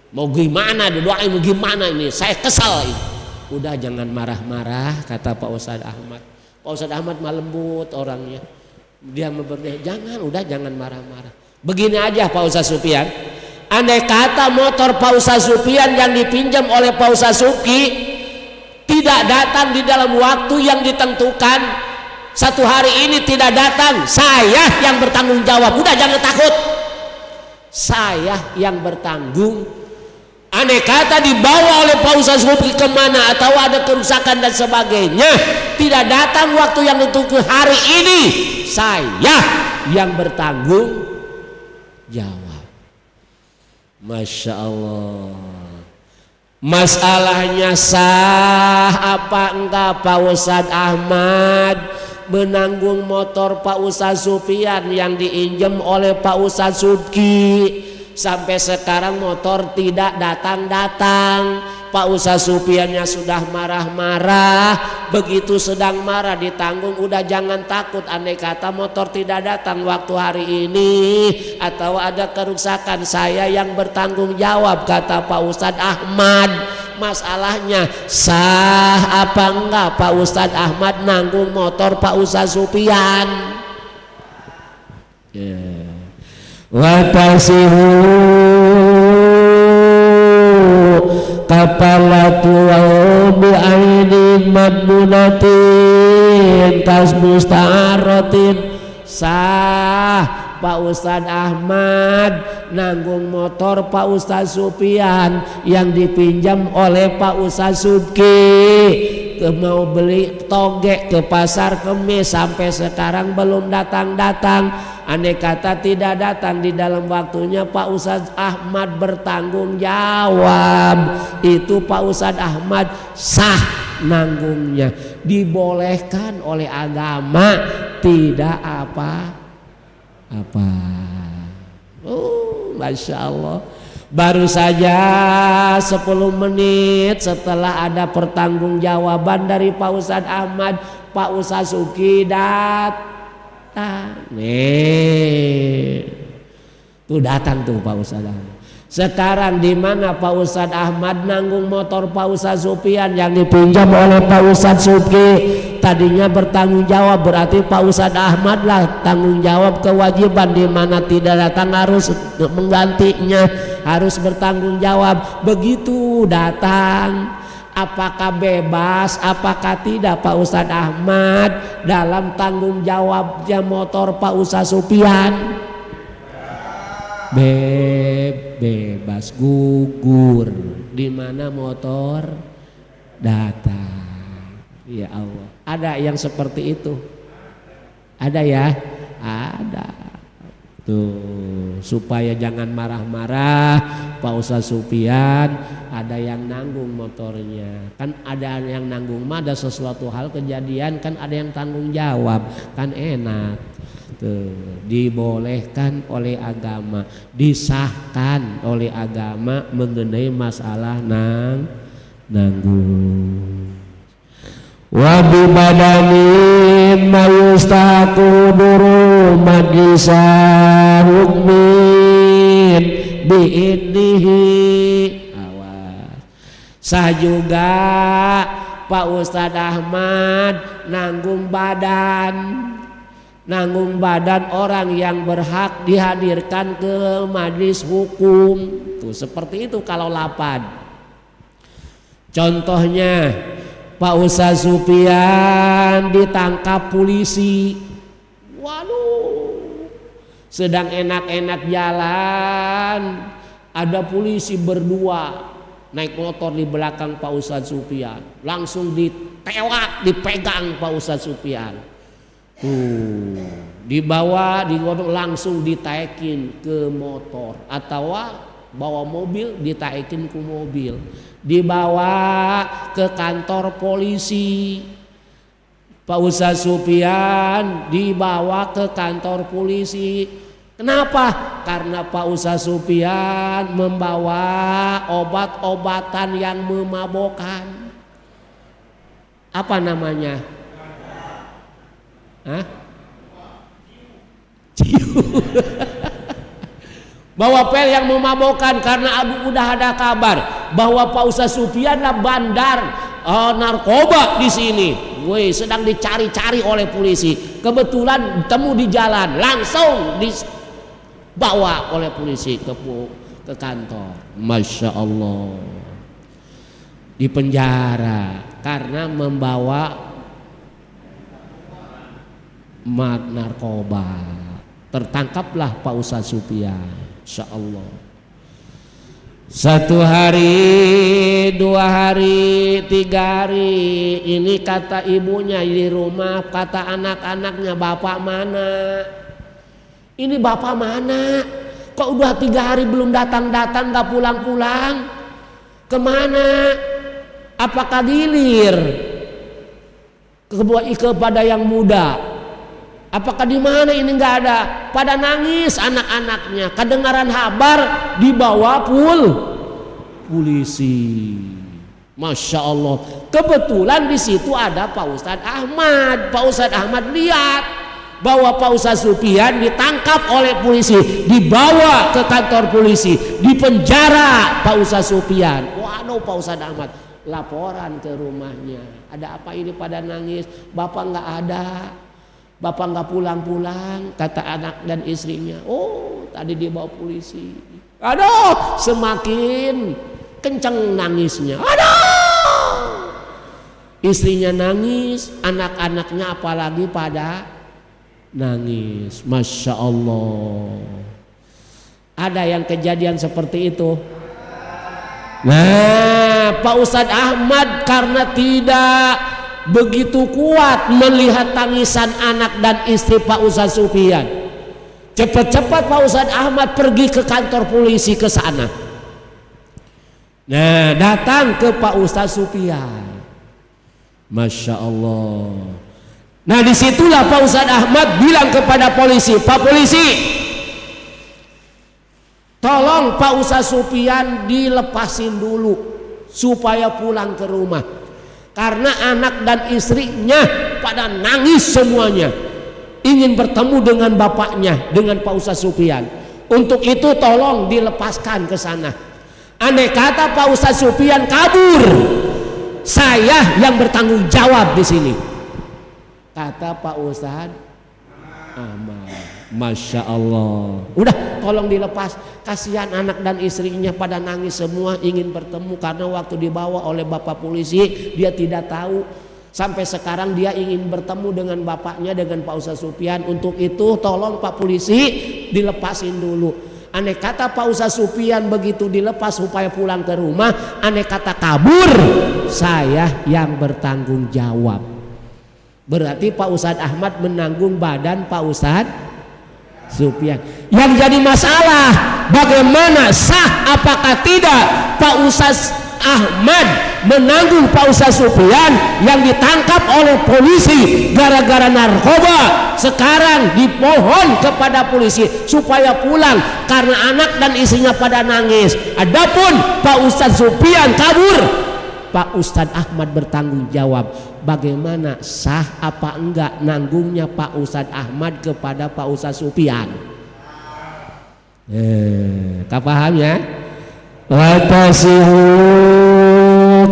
Mau gimana didoain, mau gimana ini, saya kesal. Udah jangan marah-marah, kata Pak Ustadz Ahmad. Pak Ustadz Ahmad mah lembut orangnya. Dia memberi, jangan marah-marah. Begini aja Pak Ustadz Supian, andai kata motor Pak Ustadz Supian yang dipinjam oleh Pak Ustadz Subki tidak datang di dalam waktu yang ditentukan, satu hari ini tidak datang, saya yang bertanggung jawab. Udah jangan takut, saya yang bertanggung. Andai kata dibawa oleh Pak Ustadz Subki kemana atau ada kerusakan dan sebagainya, tidak datang waktu yang ditentukan hari ini, saya yang bertanggung jawab. Masya Allah. Masalahnya sah apa enggak Pak Ustadz Ahmad menanggung motor Pak Ustadz Supian yang diinjem oleh Pak Ustadz Subki? Sampai sekarang motor tidak datang-datang. Pak Ustadz Supiannya sudah marah-marah. Begitu sedang marah ditanggung. Udah jangan takut, andai kata motor tidak datang waktu hari ini atau ada kerusakan, saya yang bertanggung jawab, kata Pak Ustadz Ahmad. Masalahnya sah apa enggak Pak Ustadz Ahmad nanggung motor Pak Ustadz Supian? Watasihu kapalatu bi'ainin madmunatin tas musta'aratin. Sah Pak Ustadz Ahmad nanggung motor Pak Ustadz Supian yang dipinjam oleh Pak Ustadz Subki. Mau beli toge ke pasar Kemis sampai sekarang belum datang-datang. Andai kata tidak datang di dalam waktunya, Pak Ustadz Ahmad bertanggung jawab. Itu Pak Ustadz Ahmad sah nanggungnya, dibolehkan oleh agama, tidak apa-apa. Masya Allah. Baru saja 10 menit setelah ada pertanggungjawaban dari Pak Ustadz Ahmad, Pak Ustadz Subki datang. Tuh datang tuh Pak Ustadz Ahmad. Sekarang di mana Pak Ustadz Ahmad nanggung motor Pak Ustadz Supian yang dipinjam oleh Pak Ustadz Subki? Tadinya bertanggung jawab, berarti Pak Ustadz Ahmad lah tanggung jawab kewajiban, di mana tidak datang harus menggantinya, harus bertanggung jawab. Begitu datang, apakah bebas, apakah tidak Pak Ustadz Ahmad dalam tanggung jawabnya motor Pak Ustadz Supian? Bebas, gugur di mana motor datang. Ya Allah, ada yang seperti itu? Ada ya? Ada. Tuh, supaya jangan marah-marah Pak Ustadz Supian, ada yang nanggung motornya. Kan ada yang nanggung mah, ada sesuatu hal kejadian kan ada yang tanggung jawab, kan enak. Tuh, dibolehkan oleh agama, disahkan oleh agama mengenai masalah nanggung. Wa bi badanin mayustaqu duru majlisa hukmin bi idnihi. Awas. Sah juga Pak Ustadz Ahmad nanggung badan orang yang berhak dihadirkan ke majelis hukum. Tuh seperti itu kalau lapad. Contohnya Pak Ustadz Supian ditangkap polisi. Waduh, sedang enak-enak jalan, ada polisi berdua naik motor di belakang Pak Ustadz Supian. Langsung ditewak, dipegang Pak Ustadz Supian. Dibawa, digodok, langsung ditaikin ke motor, atau bawa mobil ditaikin ke mobil, dibawa ke kantor polisi. Pak Ustadz Supian dibawa ke kantor polisi. Kenapa? Karena Pak Ustadz Supian membawa obat-obatan yang memabokkan. Apa namanya? Bawa pel yang memabokkan karena udah ada kabar bahwa Pak Ustaz Sufyan lah bandar narkoba di sini. Woi, sedang dicari-cari oleh polisi. Kebetulan temu di jalan, langsung dibawa oleh polisi ke kantor. Masya Allah. Di penjara karena membawa narkoba. Tertangkaplah Pak Ustaz Sufyan. Insya Allah. 1 hari, 2 hari, 3 hari. Ini kata ibunya di rumah, kata anak-anaknya, bapak mana? Ini bapak mana? Kok udah 3 hari belum datang-datang, gak pulang-pulang? Kemana? Apakah gilir kepada yang muda? Apakah di mana ini nggak ada? Pada nangis anak-anaknya. Kedengaran kabar dibawa polisi. Masya Allah. Kebetulan di situ ada Pak Ustadz Ahmad. Pak Ustadz Ahmad lihat bahwa Pak Ustadz Sufyan ditangkap oleh polisi, dibawa ke kantor polisi, dipenjara Pak Ustadz Sufyan. Waduh, Pak Ustadz Ahmad laporan ke rumahnya. Ada apa ini pada nangis? Bapak nggak ada. Bapak nggak pulang-pulang, kata anak dan istrinya. Oh, tadi dibawa polisi. Aduh, semakin kenceng nangisnya. Aduh, istrinya nangis, anak-anaknya apalagi pada nangis. Masya Allah. Ada yang kejadian seperti itu. Nah, Pak Ustadz Ahmad karena tidak begitu kuat melihat tangisan anak dan istri Pak Ustadz Sufyan, cepat-cepat Pak Ustadz Ahmad pergi ke kantor polisi ke sana. Nah, datang ke Pak Ustadz Sufyan. Masya Allah. Nah, disitulah Pak Ustadz Ahmad bilang kepada polisi, Pak polisi, tolong Pak Ustadz Sufyan dilepasin dulu supaya pulang ke rumah. Karena anak dan istrinya pada nangis semuanya, ingin bertemu dengan bapaknya, dengan Pak Ustadz Sufyan. Untuk itu tolong dilepaskan ke sana. Andai kata Pak Ustadz Sufyan kabur, saya yang bertanggung jawab di sini, kata Pak Ustadz Ahmad. Masya Allah. Udah, tolong dilepas. Kasihan anak dan istrinya pada nangis semua, ingin bertemu. Karena waktu dibawa oleh bapak polisi, dia tidak tahu. Sampai sekarang dia ingin bertemu dengan bapaknya, dengan Pak Ustadz Sufyan. Untuk itu tolong Pak polisi dilepasin dulu. Andai kata Pak Ustadz Sufyan begitu dilepas supaya pulang ke rumah, andai kata kabur, saya yang bertanggung jawab. Berarti Pak Ustadz Ahmad menanggung badan Pak Ustadz Sufyan. Yang jadi masalah bagaimana sah apakah tidak Pak Ustadz Ahmad menanggung Pak Ustadz Sufyan yang ditangkap oleh polisi gara-gara narkoba. Sekarang dipohon kepada polisi supaya pulang karena anak dan istrinya pada nangis. Adapun Pak Ustadz Sufyan kabur, Pak Ustadz Ahmad bertanggung jawab. Bagaimana sah apa enggak nanggungnya Pak Ustadz Ahmad kepada Pak Ustadz Sufyan? Kau paham ya? Watasihu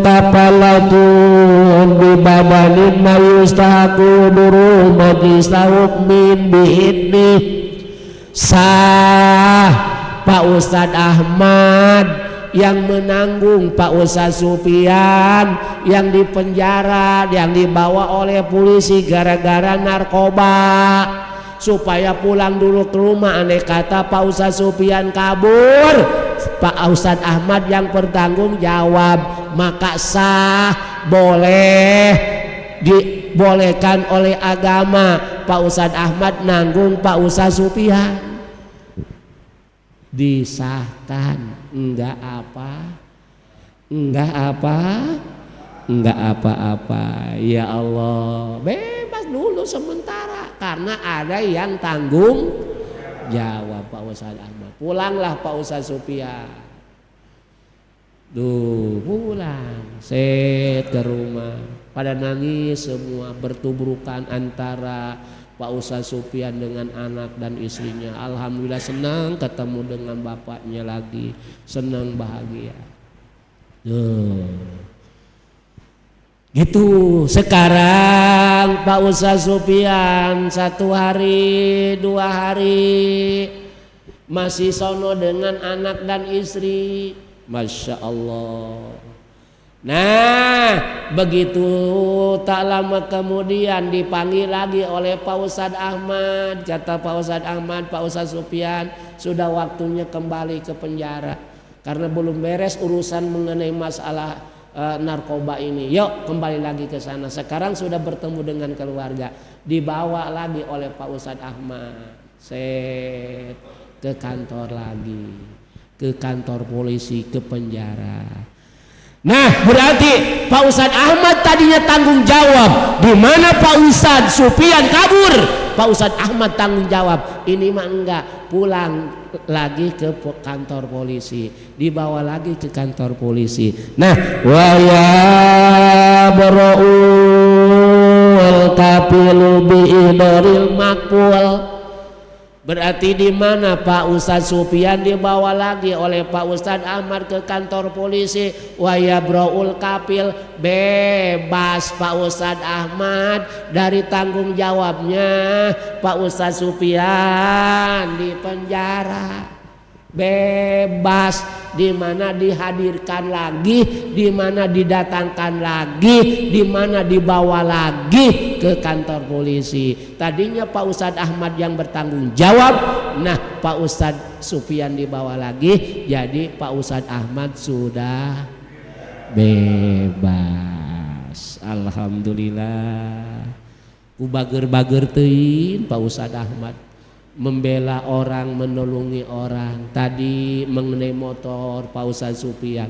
tapalatun bibadanin mayustahaku duru majistahuk min bi'idni. Sah Pak Ustadz Ahmad yang menanggung Pak Ustadz Sufyan yang dipenjara, yang dibawa oleh polisi gara-gara narkoba, supaya pulang dulu ke rumah. Andai kata Pak Ustadz Sufyan kabur, Pak Ustadz Ahmad yang bertanggung jawab. Maka sah, boleh, dibolehkan oleh agama Pak Ustadz Ahmad nanggung Pak Ustadz Sufyan. Disahkan. Enggak apa-apa. Ya Allah, bebas dulu sementara karena ada yang tanggung jawab Pak Ustadz Ahmad. Pulanglah Pak Ustadz Sufyan. Pulang set ke rumah, pada nangis semua, bertubrukan antara Pak Ustadz Supian dengan anak dan istrinya. Alhamdulillah senang ketemu dengan bapaknya lagi, senang bahagia. Gitu. Sekarang Pak Ustadz Supian 1 hari 2 hari masih sono dengan anak dan istri. Masya Allah. Nah begitu tak lama kemudian dipanggil lagi oleh Pak Ustadz Ahmad. Kata Pak Ustadz Ahmad, Pak Ustadz Supian sudah waktunya kembali ke penjara karena belum beres urusan mengenai masalah narkoba ini. Yuk kembali lagi ke sana. Sekarang sudah bertemu dengan keluarga. Dibawa lagi oleh Pak Ustadz Ahmad ke kantor lagi, ke kantor polisi, ke penjara. Nah berarti Pak Ustadz Ahmad tadinya tanggung jawab, di mana Pak Ustadz Supian kabur, Pak Ustadz Ahmad tanggung jawab. Ini mah enggak, pulang lagi ke kantor polisi, dibawa lagi ke kantor polisi. Nah wa ya bara'ul kafilu bi idoril makul. Berarti di mana Pak Ustadz Supian dibawa lagi oleh Pak Ustadz Ahmad ke kantor polisi. Wa yabraul kapil, bebas Pak Ustadz Ahmad dari tanggung jawabnya. Pak Ustadz Supian di penjara, bebas, di mana dihadirkan lagi, di mana didatangkan lagi, di mana dibawa lagi ke kantor polisi. Tadinya Pak Ustadz Ahmad yang bertanggung jawab, nah Pak Ustadz Supian dibawa lagi, jadi Pak Ustadz Ahmad sudah bebas. Alhamdulillah. Bager-bager teuing Pak Ustadz Ahmad, membela orang, menolongi orang. Tadi mengenai motor Pak Ustadz Supian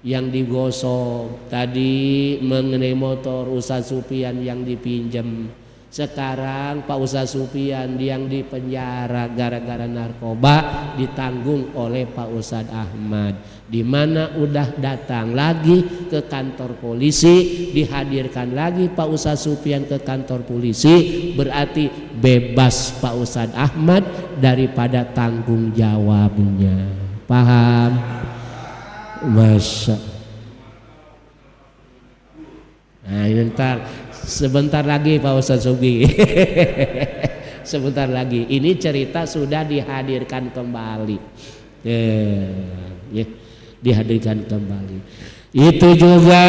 yang digosok, tadi mengenai motor Ustadz Supian yang dipinjam. Sekarang Pak Ustadz Supian yang dipenjara gara-gara narkoba ditanggung oleh Pak Ustadz Ahmad, di mana udah datang lagi ke kantor polisi, dihadirkan lagi Pak Ustadz Supian ke kantor polisi. Berarti bebas Pak Ustadz Ahmad daripada tanggung jawabnya. Paham? Masya. Nah sebentar lagi Pak Ustadz Subi. Sebentar lagi ini cerita sudah dihadirkan kembali. Dihadirkan kembali. Itu juga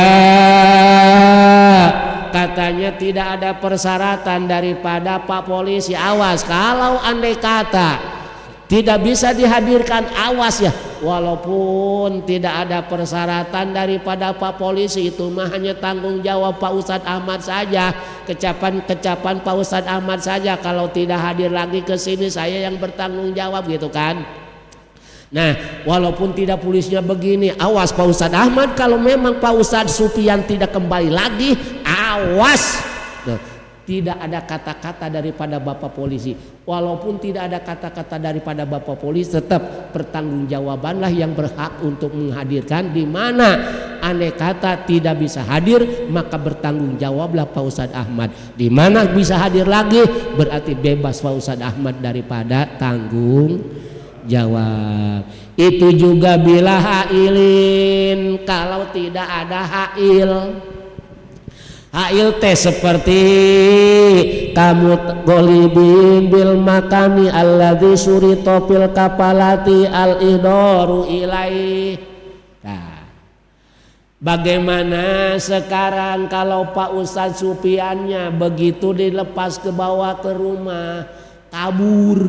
katanya tidak ada persyaratan daripada Pak polisi. Awas kalau andai kata tidak bisa dihadirkan, awas ya. Walaupun tidak ada persyaratan daripada Pak polisi, itu mah hanya tanggung jawab Pak Ustadz Ahmad saja. Kecapan Pak Ustadz Ahmad saja. Kalau tidak hadir lagi ke sini, saya yang bertanggung jawab gitu kan. Nah walaupun tidak polisinya begini, awas Pak Ustadz Ahmad, kalau memang Pak Ustadz Supian tidak kembali lagi, awas. Tidak ada kata-kata daripada Bapak polisi. Walaupun tidak ada kata-kata daripada Bapak polisi, tetap pertanggungjawabanlah yang berhak untuk menghadirkan. Di mana aneh kata tidak bisa hadir, maka bertanggung jawablah Pak Ustadz Ahmad. Di mana bisa hadir lagi, berarti bebas Pak Ustadz Ahmad daripada tanggung jawab. Itu juga bila hailin, kalau tidak ada hail. Hail teh seperti kamu golibin bil makani alladzi surito fil kapalati al idoru ilai. Nah, bagaimana sekarang kalau Pak Ustadz Supiannya begitu dilepas ke bawah ke rumah, kabur.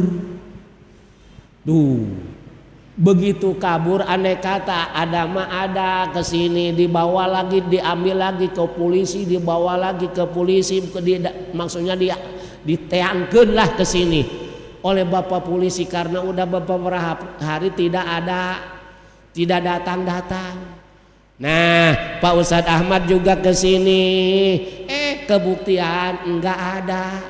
Begitu kabur, andai kata ada mah ada, kesini dibawa lagi, diambil lagi ke polisi, dibawa lagi ke polisi, maksudnya dia diteangkeun lah ke sini oleh Bapak polisi karena udah beberapa hari tidak datang. Nah Pak Ustadz Ahmad juga ke sini, kebuktian enggak ada.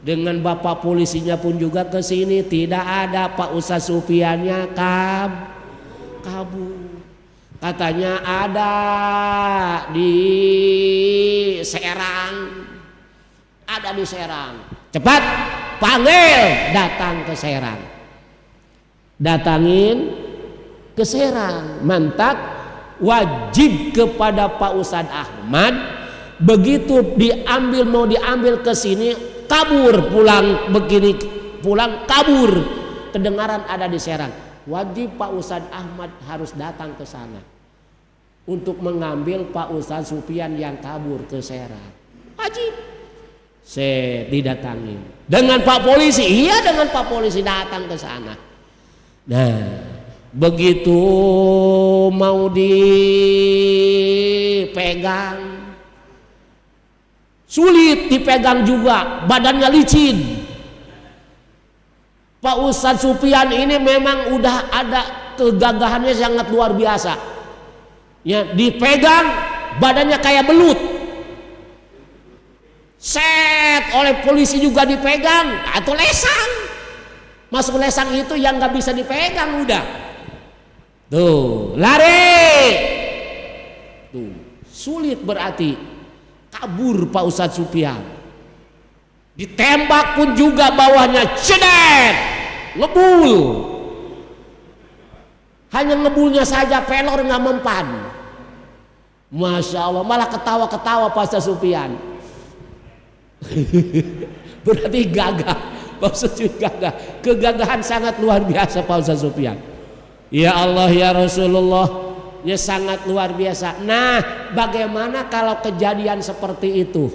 Dengan Bapak polisinya pun juga ke sini tidak ada. Pak Ustadz Supiannya kabur. Katanya ada di Serang. Ada di Serang. Cepat panggil, datang ke Serang. Datangin ke Serang. Mantap, wajib kepada Pak Ustadz Ahmad. Begitu mau diambil ke sini, kabur pulang begini, pulang kabur. Kedengaran ada di Serang. Wajib Pak Ustadz Ahmad harus datang ke sana untuk mengambil Pak Ustadz Supian yang kabur ke Serang. Wajib. Saya didatangin dengan Pak Polisi. Iya, dengan Pak Polisi datang ke sana. Nah, begitu mau dipegang, sulit dipegang juga, badannya licin. Pak Ustadz Supian ini memang udah ada kegagahannya sangat luar biasa. Ya, dipegang badannya kayak belut. Set oleh polisi juga dipegang atau lesang. Masuk lesang itu yang nggak bisa dipegang udah. Tuh, lari. Tuh, sulit berarti. Kabur Pak Ustadz Supian. Ditembak pun juga bawahnya cedet, ngebul. Hanya ngebulnya saja, pelor nggak mempan. Masya Allah, malah ketawa-ketawa Pak Ustadz Supian. Berarti gagah, Pak Ustadz juga gagah. Kegagahan sangat luar biasa Pak Ustadz Supian. Ya Allah ya Rasulullah, ya sangat luar biasa. Nah, bagaimana kalau kejadian seperti itu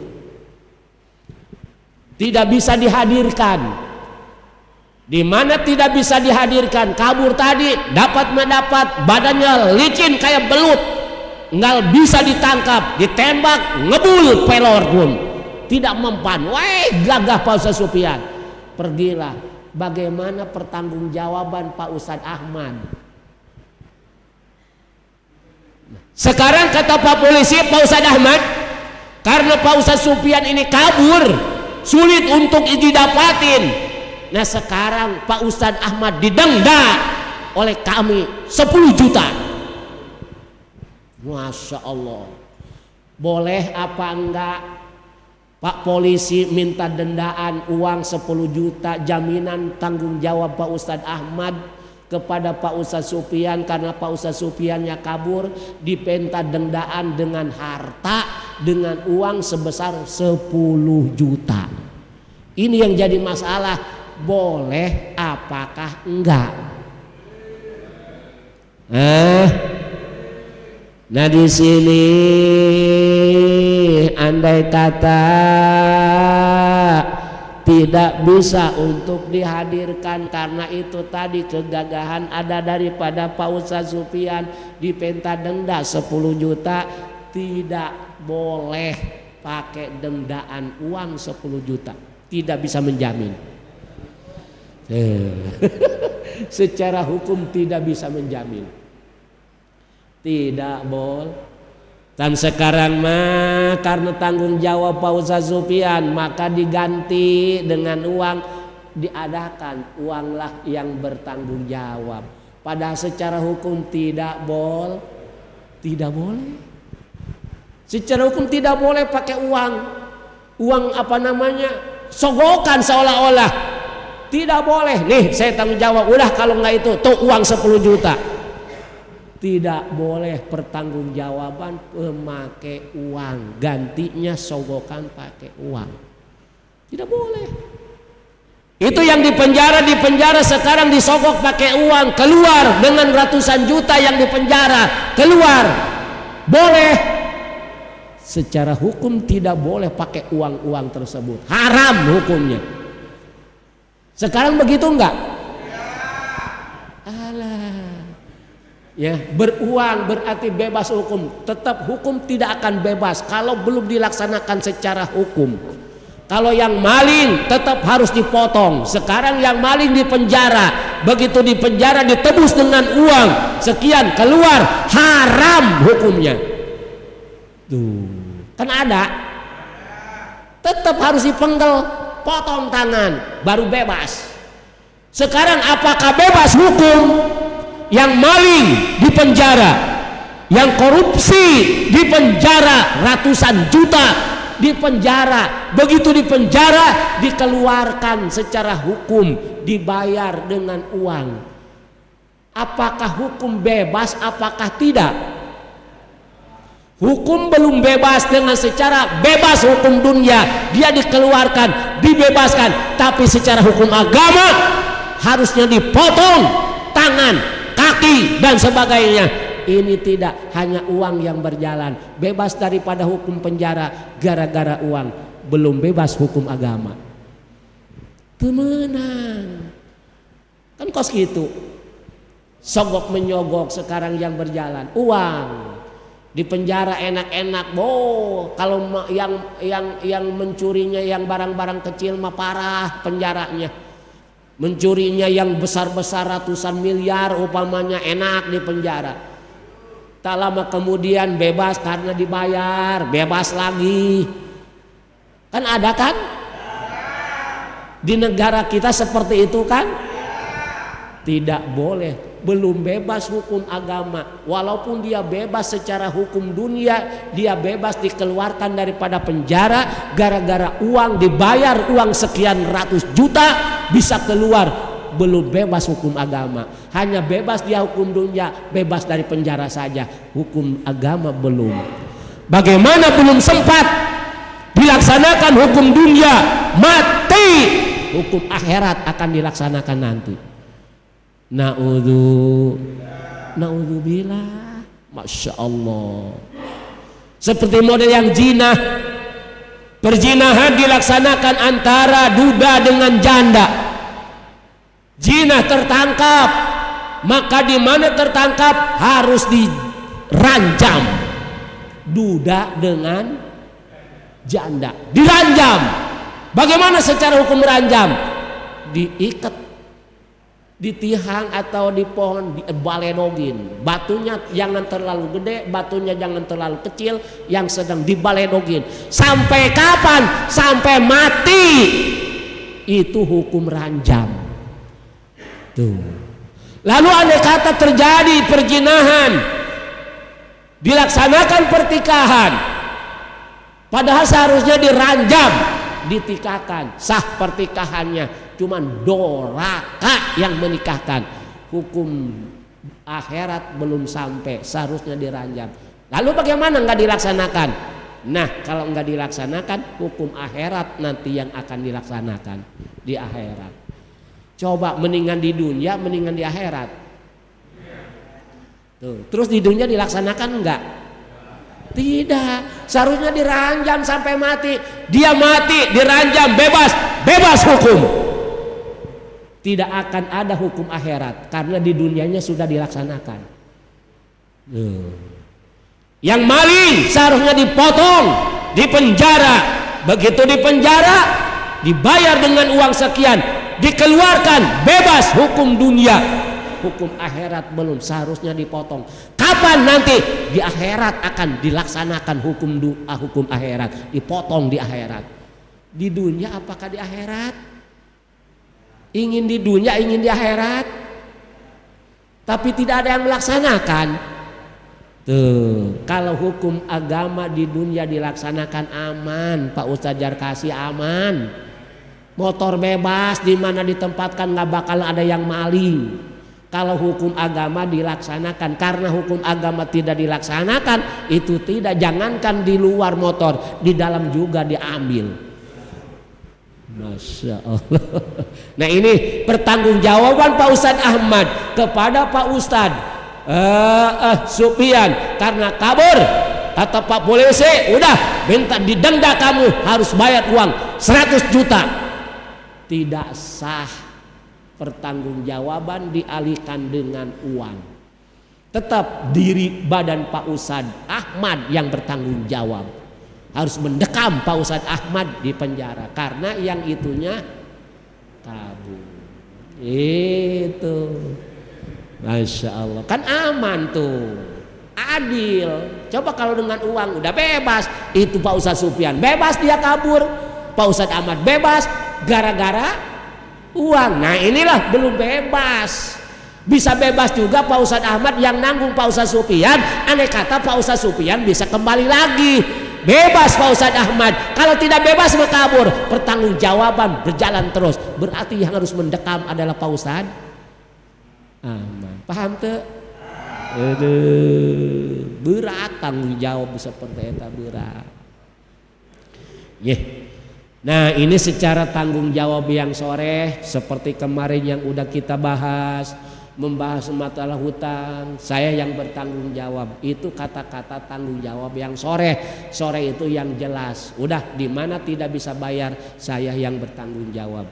tidak bisa dihadirkan? Di mana tidak bisa dihadirkan? Kabur tadi, mendapat badannya licin kayak belut, nggak bisa ditangkap, ditembak, ngebul pelor pun tidak mempan. Wah, gagah Pak Ustadz Supian. Pergilah. Bagaimana pertanggungjawaban Pak Ustadz Ahmad? Sekarang kata Pak Polisi, Pak Ustadz Ahmad, karena Pak Ustadz Supian ini kabur, sulit untuk didapatin. Nah sekarang Pak Ustadz Ahmad didenda oleh kami 10 juta. Masya Allah. Boleh apa enggak Pak Polisi minta dendaan uang 10 juta jaminan tanggung jawab Pak Ustadz Ahmad kepada Pak Ustadz Supian, karena Pak Ustadz Supiannya kabur, dipenta dendaan dengan harta, dengan uang sebesar 10 juta. Ini yang jadi masalah, boleh apakah enggak? Nah di sini andai kata tidak bisa untuk dihadirkan karena itu tadi kegagahan ada daripada Pak Ustadz Supian, dipenta denda 10 juta, tidak boleh pakai dendaan uang 10 juta, tidak bisa menjamin. Secara hukum tidak bisa menjamin, tidak boleh. Dan sekarang mah karena tanggung jawab Pak Ustadz Supian, maka diganti dengan uang, diadakan uanglah yang bertanggung jawab. Padahal secara hukum tidak boleh. Secara hukum tidak boleh pakai uang apa namanya, sogokan seolah-olah. Tidak boleh. Nih saya tanggung jawab. Udah kalau nggak itu tuh uang 10 juta. Tidak boleh pertanggungjawaban pemakai uang, gantinya sogokan pakai uang. Tidak boleh. Itu yang di penjara sekarang disogok pakai uang, keluar dengan ratusan juta yang di penjara, keluar. Boleh. Secara hukum tidak boleh pakai uang-uang tersebut. Haram hukumnya. Sekarang begitu enggak? Alah. Ya, beruang berarti bebas hukum. Tetap hukum tidak akan bebas kalau belum dilaksanakan secara hukum. Kalau yang maling tetap harus dipotong. Sekarang yang maling di penjara, begitu di penjara ditebus dengan uang sekian, keluar, haram hukumnya. Tuh, kan ada. Tetap harus dipenggal, potong tangan, baru bebas. Sekarang apakah bebas hukum? Yang maling di penjara yang korupsi dipenjara ratusan juta, dipenjara, begitu dipenjara dikeluarkan secara hukum, dibayar dengan uang. Apakah hukum bebas? Apakah tidak? Hukum belum bebas dengan secara bebas hukum dunia, dia dikeluarkan, dibebaskan, tapi secara hukum agama harusnya dipotong tangan, kaki dan sebagainya. Ini tidak, hanya uang yang berjalan, bebas daripada hukum penjara gara-gara uang, belum bebas hukum agama. Temenan kan kos gitu, sogok menyogok sekarang yang berjalan uang. Di penjara enak-enak, kalau yang mencurinya yang barang-barang kecil mah parah penjaranya. Mencurinya yang besar-besar ratusan miliar umpamanya enak di penjara. Tak lama kemudian bebas karena dibayar, bebas lagi. Kan ada kan? Di negara kita seperti itu kan? Tidak boleh. Belum bebas hukum agama. Walaupun dia bebas secara hukum dunia, dia bebas dikeluarkan daripada penjara gara-gara uang, dibayar uang sekian ratus juta bisa keluar. Belum bebas hukum agama. Hanya bebas dia hukum dunia, bebas dari penjara saja. Hukum agama belum. Bagaimana belum sempat dilaksanakan hukum dunia, mati. Hukum akhirat akan dilaksanakan nanti. Naudzubillah, masya Allah. Seperti model yang zina, perzinahan dilaksanakan antara duda dengan janda. Zina tertangkap, maka di mana tertangkap harus diranjam. Duda dengan janda diranjam. Bagaimana secara hukum ranjam? Diikat di tiang atau di pohon, dibaledogin. Batunya jangan terlalu gede, batunya jangan terlalu kecil, yang sedang dibaledogin. Sampai kapan? Sampai mati. Itu hukum ranjam. Tuh. Lalu andai kata terjadi perzinahan, dilaksanakan pertikahan, padahal seharusnya diranjam, ditikakan, sah pertikahannya. Cuman doraka yang menikahkan. Hukum akhirat belum sampai, seharusnya diranjam. Lalu bagaimana nggak dilaksanakan? Nah, kalau nggak dilaksanakan, hukum akhirat nanti yang akan dilaksanakan di akhirat. Coba mendingan di dunia, mendingan di akhirat. Tuh, terus di dunia dilaksanakan enggak? Tidak, seharusnya diranjam sampai mati. Dia mati, diranjam, bebas hukum. Tidak akan ada hukum akhirat karena di dunianya sudah dilaksanakan. Yang maling seharusnya dipotong, dipenjara. Begitu dipenjara, dibayar dengan uang sekian, dikeluarkan, bebas hukum dunia. Hukum akhirat belum, seharusnya dipotong. Kapan nanti? Di akhirat akan dilaksanakan hukum akhirat, dipotong di akhirat. Di dunia apakah di akhirat? Ingin di dunia, ingin di akhirat, tapi tidak ada yang melaksanakan. Tuh, kalau hukum agama di dunia dilaksanakan aman, Pak Ustadz Jarkasi, aman. Motor bebas, di mana ditempatkan nggak bakal ada yang maling. Kalau hukum agama dilaksanakan, karena hukum agama tidak dilaksanakan, itu tidak, jangankan di luar motor, di dalam juga diambil. Masya Allah. Nah, ini pertanggungjawaban Pak Ustadz Ahmad kepada Pak Ustadz Supian karena kabur. Kata Pak polisi, udah minta didenda, kamu harus bayar uang 100 juta. Tidak sah, pertanggungjawaban dialihkan dengan uang. Tetap diri badan Pak Ustadz Ahmad yang bertanggung jawab. Harus mendekam Pak Ustadz Ahmad di penjara karena yang itunya kabur. Itu, masya Allah, kan aman tuh, adil. Coba kalau dengan uang udah bebas, itu Pak Ustadz Supian bebas, dia kabur. Pak Ustadz Ahmad bebas gara-gara uang. Nah, inilah belum bebas. Bisa bebas juga Pak Ustadz Ahmad yang nanggung Pak Ustadz Supian. Andai kata Pak Ustadz Supian bisa kembali lagi. Bebas Pak Ustadz Ahmad. Kalau tidak bebas kabur, pertanggungjawaban berjalan terus. Berarti yang harus mendekam adalah Pak Ustadz Ahmad. Paham tuh? Berat tanggung jawab seperti itu, berat. Nah, ini secara tanggung jawab yang sore seperti kemarin yang udah kita bahas, membahas masalah hutang, saya yang bertanggung jawab. Itu kata-kata tanggung jawab yang sore itu yang jelas. Udah, di mana tidak bisa bayar, saya yang bertanggung jawab.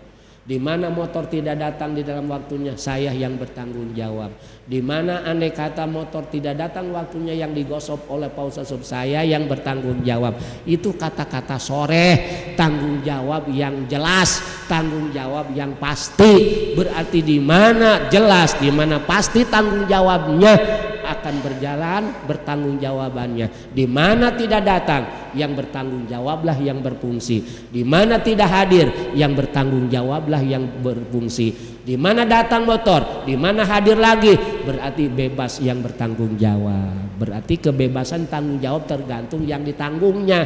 Di mana motor tidak datang di dalam waktunya, saya yang bertanggung jawab. Di mana andai kata motor tidak datang waktunya yang digosok oleh Pak Ustadz, saya yang bertanggung jawab. Itu kata-kata sore, tanggung jawab yang jelas, tanggung jawab yang pasti. Berarti di mana jelas, di mana pasti tanggung jawabnya, akan berjalan bertanggung jawabannya. Di mana tidak datang, yang bertanggung jawablah yang berfungsi. Di mana tidak hadir, yang bertanggung jawablah yang berfungsi. Di mana datang motor, di mana hadir lagi, berarti bebas yang bertanggung jawab. Berarti kebebasan tanggung jawab tergantung yang ditanggungnya.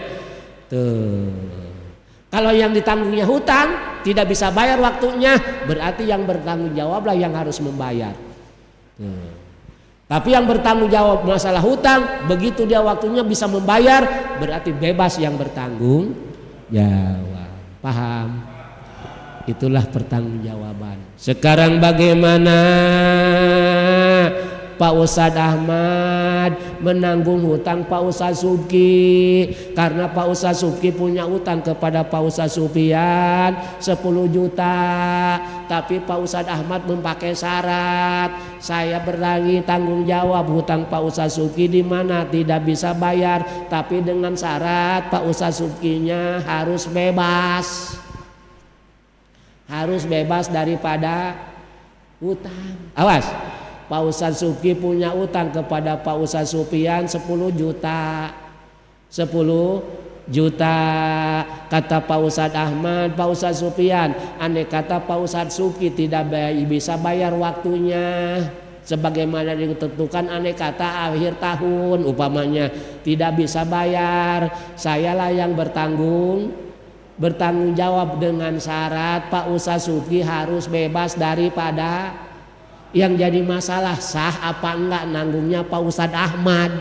Kalau yang ditanggungnya hutang, tidak bisa bayar waktunya, berarti yang bertanggung jawablah yang harus membayar. Tapi yang bertanggung jawab masalah hutang, begitu dia waktunya bisa membayar, berarti bebas yang bertanggung jawab. Paham? Itulah pertanggungjawaban. Sekarang bagaimana Pak Ustadz Ahmad menanggung hutang Pak Ustadz Subki? Karena Pak Ustadz Subki punya hutang kepada Pak Ustadz Supian 10 juta. Tapi Pak Ustadz Ahmad memakai syarat, saya berani tanggung jawab hutang Pak Ustadz Subki di mana tidak bisa bayar, tapi dengan syarat Pak Ustadz Subkinya harus bebas. Harus bebas daripada hutang. Awas, Pak Ustadz Subki punya utang kepada Pak Ustadz Supian 10 juta. 10 juta. Kata Pak Ustadz Ahmad, Pak Ustadz Supian, andai kata Pak Ustadz Subki tidak bisa bayar waktunya sebagaimana ditentukan, andai kata akhir tahun upamanya tidak bisa bayar, sayalah yang bertanggung jawab dengan syarat Pak Ustadz Subki harus bebas daripada. Yang jadi masalah sah apa enggak nanggungnya Pak Ustadz Ahmad.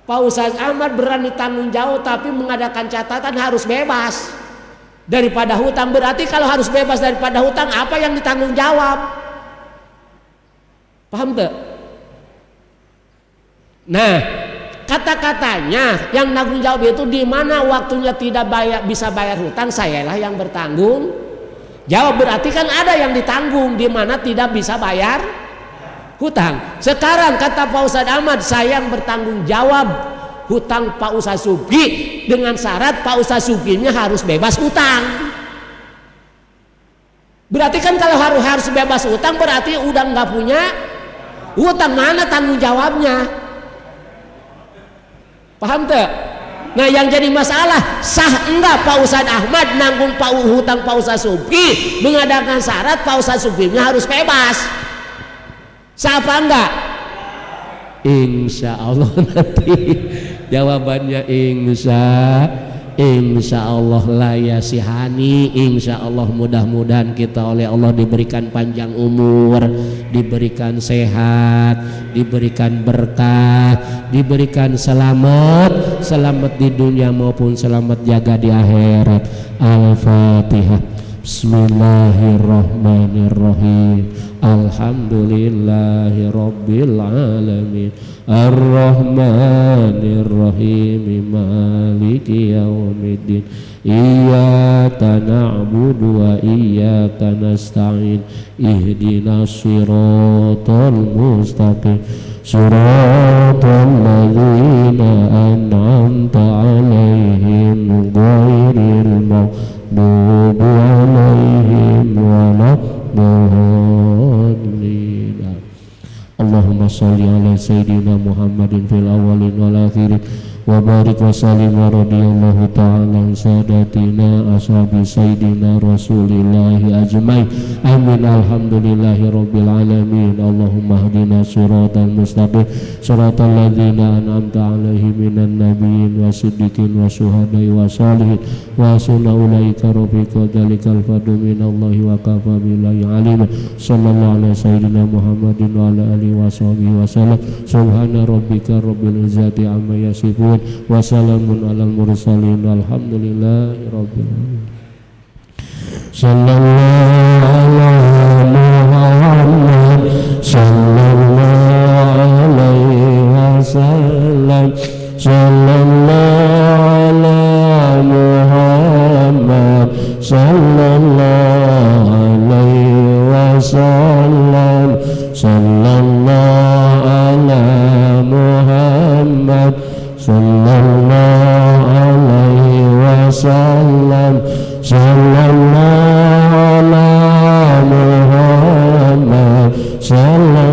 Pak Ustadz Ahmad berani tanggung jawab tapi mengadakan catatan harus bebas daripada hutang. Berarti kalau harus bebas daripada hutang, apa yang ditanggung jawab? Paham gak? Nah, kata-katanya yang tanggung jawab itu di mana waktunya tidak bisa bayar hutang, sayalah yang bertanggung jawab. Berarti kan ada yang ditanggung di mana tidak bisa bayar hutang. Sekarang kata Pak Ustadz Ahmad, saya yang bertanggung jawab hutang Pak Ustadz Subki dengan syarat Pak Ustadz Subkinya harus bebas hutang. Berarti kan kalau harus bebas hutang berarti udah nggak punya hutang, mana tanggung jawabnya? Paham tuh? Nah, yang jadi masalah sah enggak Pak Ustadz Ahmad nanggung hutang Pak Ustadz Subki mengadakan syarat Pak Ustadz Subkinya harus bebas. Sah apa enggak? Insya Allah nanti jawabannya insya Allah lah ya si Hani. Insya Allah mudah-mudahan kita oleh Allah diberikan panjang umur, diberikan sehat, diberikan berkah, diberikan selamat di dunia maupun selamat jaga di akhirat. Al-Fatihah. Bismillahirrahmanirrahim. Alhamdulillahi rabbil alamin. Ar-Rahmanir-Rahim. Maliki yaumiddin. Iyyaka na'budu wa iyyaka nasta'in. Ihdinas siratal mustaqim. Siratal ladzina an'amta 'alaihim ghairil maghdubi 'alaihim waladdallin. Allahumma sholli ala sayyidina Muhammadin fil awwalin wal akhirin wa barik wa salim wa radiyallahu ta'ala sadatina ashabi sayyidina rasulillahi ajmain amin alhamdulillahi rabbil alamin Allahumma hdina siratal mustaqim siratal ladzina an'amta alaihim minan nabiyyin wa siddiqin wa syuhada'i wa salihin wa sunna ulaika rafiqa dzalikal fadlu minallahi wa kafa billahi alim sallallahu alaihi sayyidina Muhammadin wa ala alihi wa sahbihi wa sallam subhana rabbika rabbil izzati amma yasifun wa salamun alal mursalin alhamdulillahi rabbil alamin sallallahu ala Muhammad sallallahu alaihi wasallam sallallahu ala Muhammad sallallahu alaihi wasallam sallallahu ala Muhammad sallallahu alaihi wasallam sallallahu ala Muhammad sallallahu